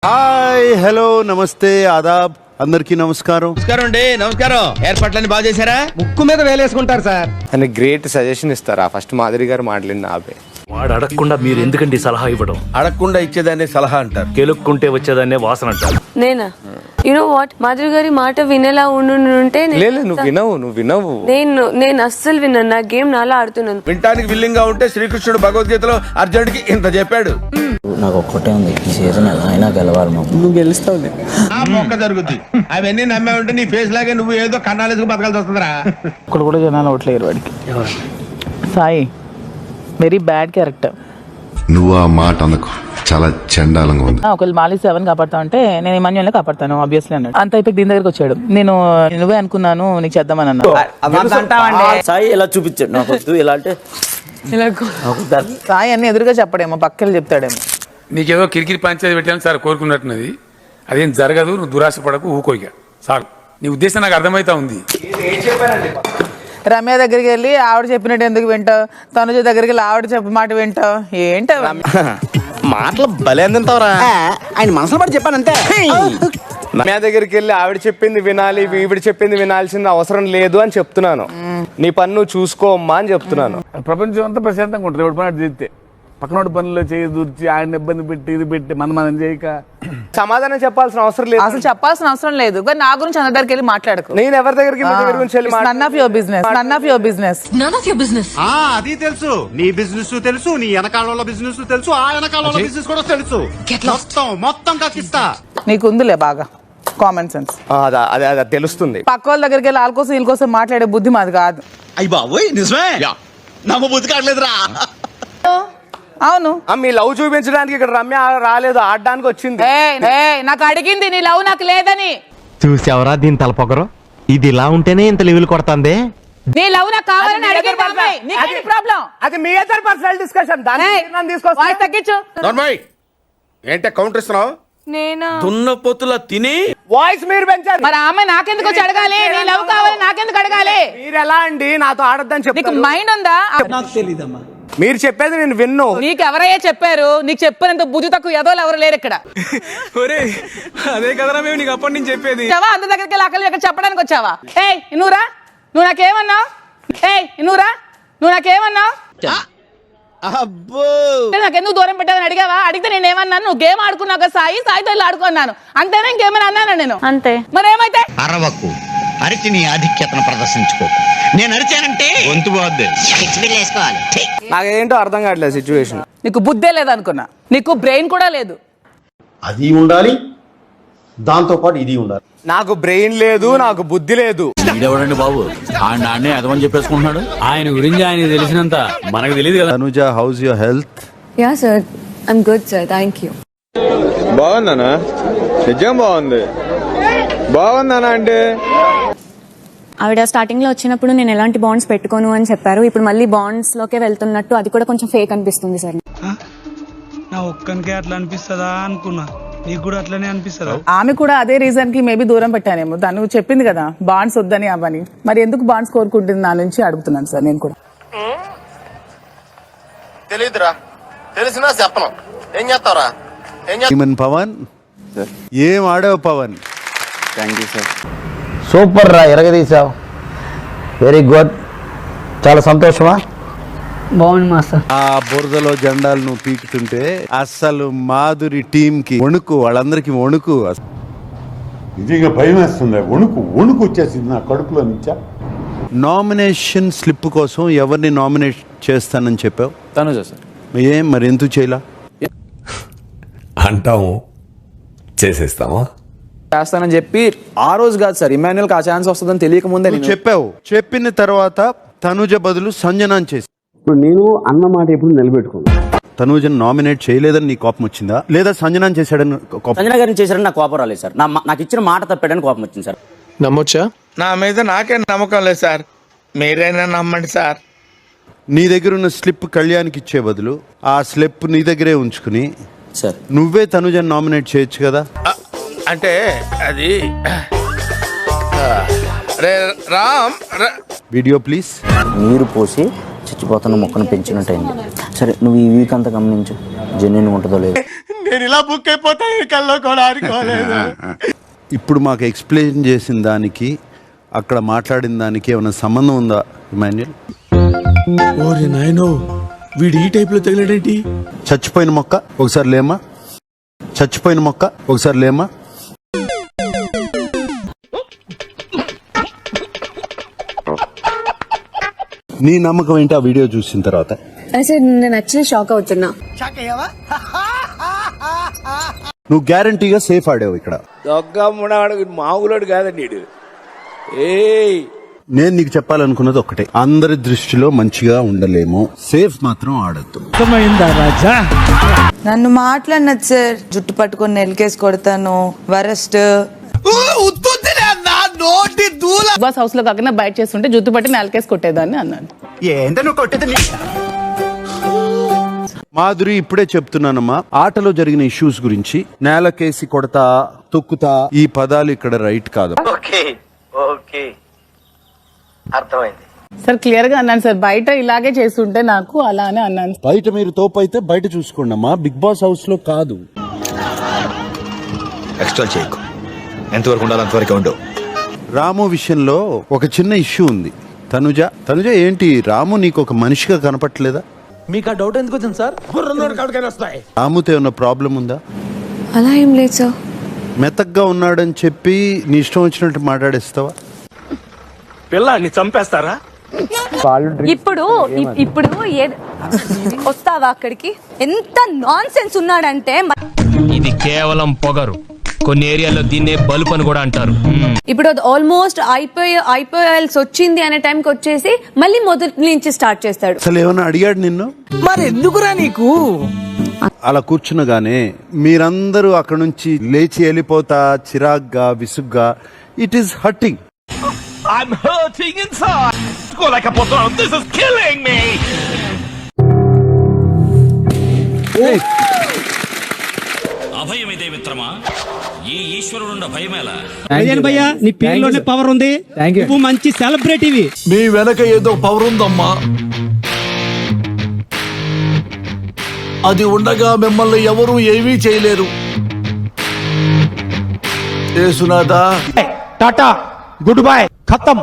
Hi hello నమస్తే ఆదాబ్ అందరికీ నమస్కారం. నమస్కారం అండి. నమస్కారం. ఏర్పాట్లన్నీ బాగా చేశారా? ముక్కు మీద వేలేసుకుంటారు సార్ అని గ్రేట్ సజెషన్ ఇస్తారా? ఫస్ట్ మాధురి గారు మాట్లాడిన ఆపే. వాడు అడగకుండా మీరు ఎందుకండి సలహా ఇవ్వడం? అడగకుండా ఇచ్చేదాన్ని సలహా అంటారు, కెలుక్కుంటే వచ్చేదాన్నే వాసన అంటారు. నేనా యూనో వాట్ మాధురి గారి మాట వినేలా ఉంటే లేదు నువ్వు వినవు నేను అస్సలు విన్నాను. నా గేమ్ నాలా ఆడుతున్నాను. వినటానికి విల్లింగ్ గా ఉంటే శ్రీకృష్ణుడు భగవద్గీతలో అర్జునుడికి ఇంత చెప్పాడు. నాకు ఒక్కటే ఉంది, ఈ సీజన్ ఎలా అయినా గెలవాలి. నువ్వు గెలుస్తావు, మొక్క జరుగుద్ది. అవన్నీ నమ్మే ఉంటే నీ ఫేస్ లాగే నువ్వు ఏదో కన్నాలేసుకు బతకాల్సి వస్తుందిరా. ఇక్కడ కూడా జనాలు ఓట్లేరు వాడికి. Sai very bad character. నువ్వు ఆ మాట అందుకు చాలా చండాలంగా ఉంది. ఒకవేళ మాలి 7 కాపాడుతా అంటే నేను ఇమాన్యుల్ని కాపాడతాను ఆబ్వియస్లీ అన్నాడు. అంత అయిపోయి దీని దగ్గరకు వచ్చాడు. నేను నువ్వే అనుకున్నాను నీకు చేద్దామని అన్నా. సాయి ఇలా చూపించాడు నాకు వద్దు, ఇలా అంటే సాయి అన్ని ఎదురుగా చెప్పడేమో, పక్కలు చెప్తాడేమో. నీకేదో కిరికిరి పంచాయతీ పెట్టాను సార్ కోరుకున్నట్టున్నది. అదేం జరగదు, నువ్వు దురాశ పడకు, ఊకోయిక సార్. నీ ఉద్దేశం నాకు అర్థమైతా ఉంది. రమ్య దగ్గరికి వెళ్ళి ఆవిడ చెప్పినట్టు ఎందుకు వింటావు, తనుజ దగ్గరికి వెళ్ళి ఆవిడ చెప్ప మాట వింటావు ఏంట మాటలు భలే అందింతావరా. ఆయన మనసులో పడి చెప్పాను అంతే. రమ్య దగ్గరికి వెళ్ళి ఆవిడ చెప్పింది వినాలి, ఈవిడ చెప్పింది వినాల్సిన అవసరం లేదు అని చెప్తున్నాను. నీ పని నువ్వు చూసుకోమ్మా అని చెప్తున్నాను. ప్రపంచం అంతా ప్రశాంతంగా ఉంటుంది ఎవడు పని చేస్తే. పక్కనోడి పనుల్లో చేయి దూర్చి ఆయన ఇబ్బంది పెట్టి ఇది పెట్టి మనం చేయక సమాధానం చెప్పాల్సిన అవసరం లేదు. అసలు చెప్పాల్సిన అవసరం లేదు. కానీ నా గురించి అందరి దగ్గరికి వెళ్ళి మాట్లాడకు. నేను ఎవరి దగ్గరికి నన్ ఆఫ్ యువర్ బిజినెస్. అది తెలుసు, నీ బిజినెస్ తెలుసు, నీ వెనకాల బిజినెస్ తెలుసు, ఆ వెనకాల బిజినెస్ కూడా తెలుసు. మొత్తం కక్కిస్తా. నీకు ఉందిలే బాగా కామన్ సెన్స్. అది తెలుస్తుంది. పక్క వాళ్ళ దగ్గరికి వెళ్ళి వాళ్ళ కోసం వీళ్ళ కోసం మాట్లాడే బుద్ధి మాది కాదు. అయ్యి బాబోయ్ నిజమే, నమ్మ బుద్ధి కావట్లేదురా. అవును, మీ లవ్ చూపించడానికి ఇక్కడ రమ్య రాలేదు, ఆడడానికి వచ్చింది. నాకు అడిగింది నీ లవ్ నాకు లేదని. చూసావరా దీని తలపొగరు, ఇది ఇలా ఉంటేనే ఇంత లెవెల్ కొడుతుంది. నీ లవ్ నాకు కావాలని అడిగింది అమ్మాయి. నీకేంటి ప్రాబ్లం? అది మీ ఇద్దరు పర్సనల్ డిస్కషన్. వాయిస్ తగ్గించు. నార్మల్ ఏంటే కౌంటర్ ఇస్తున్నావు? నేనా దున్న పొత్తుల తిని వాయిస్ మీరు పెంచారు. మరి ఆమె నాకెందుకు వచ్చి అడగాలి? నీ లవ్ కావాలని నాకెందుకు అడగాలి? మీరు ఎలా అండి నాతో ఆడొద్దని నీకు చెప్పారు? మైండ్ ఉందా? నాకు తెలీదమ్మా. మీరు చెప్పేది నేను విన్ను. నీకు ఎవరయ్యా చెప్పారు? నీకు చెప్పినంత బుద్ధి తక్కువ ఎదోలు ఎవరు లేరు ఇక్కడ. అదే కదరా మేము నీకు అప్పటి నుంచి చెప్పేది. అందరి దగ్గరికి వెళ్ళి అక్కలు ఇక్కడ చెప్పడానికి వచ్చావా? ఏయ్ నువ్వురా, నువ్వు నాకేమన్నావు? నువ్వు నాకేమన్నావు? అబ్బో నాకెందుకు దూరం పెట్టాలని అడిగావా? అడిగితే నేను ఏమన్నాను? నువ్వు గేమ్ ఆడుకున్నావు కదా సాయితో వెళ్ళి ఆడుకున్నాను అంతేనా? ఇంకేమైనా అన్నాను నేను? అంతే. మరి ఏమైతే అరవకు, అరిచి నీ ఆధిక్యతను ప్రదర్శించుకో. నేను అరిచానంటే గొంతు బాద్దే వేసుకోవాలి. నాకేంటో అర్థం కావట్లేదు సిచ్యువేషన్. నీకు బుద్ధే లేదనుకున్నా, నీకు బ్రెయిన్ కూడా లేదు. అది ఉండాలి, దాంతో పాటు ఇది ఉండాలి. నాకు బ్రెయిన్ లేదు, నాకు బుద్ధి లేదు. ఎవడండి బాబు ఆడనే అదమని చెప్పేసుకుంటున్నాడు. ఆయన గురించి ఆయన తెలిసినంత మనకు తెలియదు కదా. Tanuja, how's your health? Yeah sir, I'm good sir, thank you. బాగుందనా? నిజం బాగుంది. బాగుందనా అంటే ఆవిడ స్టార్టింగ్ లో వచ్చినప్పుడు నేను ఎలాంటి బాండ్స్ పెట్టుకోను అని చెప్పారు. ఇప్పుడు మళ్ళీ బాండ్స్ లోకే వెళ్తున్నట్టు అది కూడా కొంచెం ఫేక్ అనిపిస్తుంది సార్. నా ఒక్కనికే అట్లా అనిపిస్తుందా అనుకున్నా, నీకు కూడా అట్లనే అనిపిస్తుందా? ఆమె కూడా అదే రీజన్ కి మేబీ దూరం పెట్టానేమో. తను చెప్పింది కదా బాండ్స్ వద్దని అవని. మరి ఎందుకు బాండ్స్ కోరుకుంటుంది నా నుంచి అడుగుతున్నాను సార్ నేను కూడా. తెలీదురా, తెలిసినా చెప్పను. ఏం చేస్తావురా? పవన్ ఏం ఆడావు Pawan? Thank you sir. Super రా, ఎరగదీసావు. వెరీ గుడ్, చాలా సంతోషమా? బాగుంది మాస్టర్. ఆ బురదలో జెండాలు నువ్వు పీకుతుంటే అస్సలు మాధురి టీం కి వణుకు, వాళ్ళందరికి వణుకు. నిజంగా భయం వేస్తుంది, వణుకు వచ్చేసింది నా కడుపులో నుంచా. నామినేషన్ స్లిప్ కోసం ఎవరిని నామినేట్ చేస్తానని చెప్పావు? తనుజ సార్. ఏం మరి ఎందుకు చేయలా? అంటాము చేసేస్తామా? చేస్తానని చెప్పి ఆ రోజు కాదు సార్, ఇమాన్యుల్ కి ఆ ఛాన్స్ వస్తుందని తెలియక ముందే నువ్వు చెప్పావు. చెప్పిన తర్వాత తనుజ బదులు సంజనాన్ చేసి నేను అన్న మాట ఎప్పుడు నిలబెట్టుకున్నాను. తనుజను నామినేట్ చేయలేదని నీ కోపం వచ్చిందా, లేదా సంజనాన్ చేశాడని కోపం? సంజన గారిని చేశారని నాకు కోపం రాలేదు సార్. నాకు ఇచ్చిన మాట తప్పాడని కోపం వచ్చింది సార్. నమ్మొచ్చా? నా మీద నాకే నమ్మకం లేదు సార్, మీరైనా నమ్మండి సార్. నీ దగ్గర ఉన్న స్లిప్ కళ్యాణ్కి ఇచ్చే బదులు ఆ స్లిప్ నీ దగ్గరే ఉంచుకుని సార్ నువ్వే తనుజను నామినేట్ చేయొచ్చు కదా. అంటే అది రామ్ వీడియో ప్లీజ్. నీరు పోసి చచ్చిపోతున్న మొక్కను పెంచినట్టయింది. సరే నువ్వు ఈ వీక్ అంతా గమనించు, జెన్యున్ ఉంటుందో లేదు. నేను ఇలా బుక్ అయిపోతా కల్లో కూడా అనుకోలేదు. ఇప్పుడు మాకు ఎక్స్ప్లెయిన్ చేసిన దానికి అక్కడ మాట్లాడిన దానికి ఏమైనా సంబంధం ఉందా ఇమాన్యుల్? ఓరే నాయనో వీడు ఈ టైప్ లో తగిలాడేంటి? చచ్చిపోయిన మొక్క ఒకసారి లేమా, చచ్చిపోయిన మొక్క ఒకసారి లేమా. నీ నమ్మకం ఏంటి ఆ వీడియో చూసిన తర్వాత? అసలు నేను యాక్చువల్లీ షాక్ అవుతున్నా. నువ్వు గ్యారంటీగా సేఫ్ ఆడావు ఇక్కడ. మామూలుడు కాదండి. నేను నీకు చెప్పాలనుకున్నది ఒక్కటే, అందరి దృష్టిలో మంచిగా ఉండలేము, సేఫ్ మాత్రం ఆడద్దు. నన్ను మాట్లాడినది సార్, జుట్టు పట్టుకొని నెలకేసి కొడతాను, వరస్ట్. బిగ్ బాస్ హౌస్ లో కాకుండా బయట చేస్తుంటే జుట్టు పట్టి నెలకేసి కొట్టేదాన్ని అన్నాను. మాధురి ఇప్పుడే చెప్తున్నానమ్మా, ఆటలో జరిగిన ఇష్యూస్ గురించి నేలకేసి కొడతా, తొక్కుతా ఈ పదాలు ఇక్కడ రైట్ కాదు. అర్థమైంది సార్ క్లియర్ గా అన్నాను సార్, బయట ఇలాగే చేస్తుంటే నాకు అలానే అన్నాను. బయట మీరు తోపు అయితే బయట చూసుకోండి అమ్మా, బిగ్ బాస్ హౌస్ లో కాదు. ఎక్స్ట్రా చేయకు, ఎంతవరకు ఉండాలి అంతవరకు ఉండవు. రాము విషయంలో ఒక చిన్న ఇష్యూ ఉంది. తనుజ ఏంటి రాము నీకు ఒక మనిషిగా కనపట్లేదా? మీకు ఆ డౌట్ ఎందుకు వచ్చింది సార్? వస్తాయి. రాముతో ఏమన్నా ప్రాబ్లం ఉందా? అలా ఏం లేదు సార్. మెతగ్గా ఉన్నాడని చెప్పి నీ ఇష్టం వచ్చినట్టు మాట్లాడేస్తావా? పిల్లాన్ని చంపేస్తారా? ఇప్పుడు వస్తావా అక్కడికి? ఎంత నాన్ సెన్స్ ఉన్నాడంటే, ఇది కేవలం పొగరు, కొన్ని ఏరియాలో దీన్నే బల్బ్ అని కూడా అంటారు. ఇప్పుడు ఆల్మోస్ట్ అయిపోయాల్సి వచ్చింది అనే టైంకి వచ్చేసి మళ్ళీ మొదటి నుంచి స్టార్ట్ చేస్తాడు. అసలు ఏమన్నా అడిగాడు నిన్ను? మరి ఎందుకురా నీకు అలా కూర్చున్నగానే మీరందరూ అక్కడ నుంచి లేచి వెళ్ళిపోతా చిరాగ్గా విసుగ్గా, it is hurting. I'm hurting inside. Koleకపోతున్నాను. This is killing me. అభయమిదే మిత్రమా, ఈ ఈశ్వరుడున్న భయమేలా? భయ్యా నీ పేరులోనే పవర్ ఉంది, నువ్వు మంచి సెలబ్రిటీవి. మీ వెనక ఏదో పవర్ ఉందమ్మా, అది ఉండగా మిమ్మల్ని ఎవరూ ఏమీ చేయలేరు. యేసునాథా, టాటా, గుడ్ బై, ఖతం.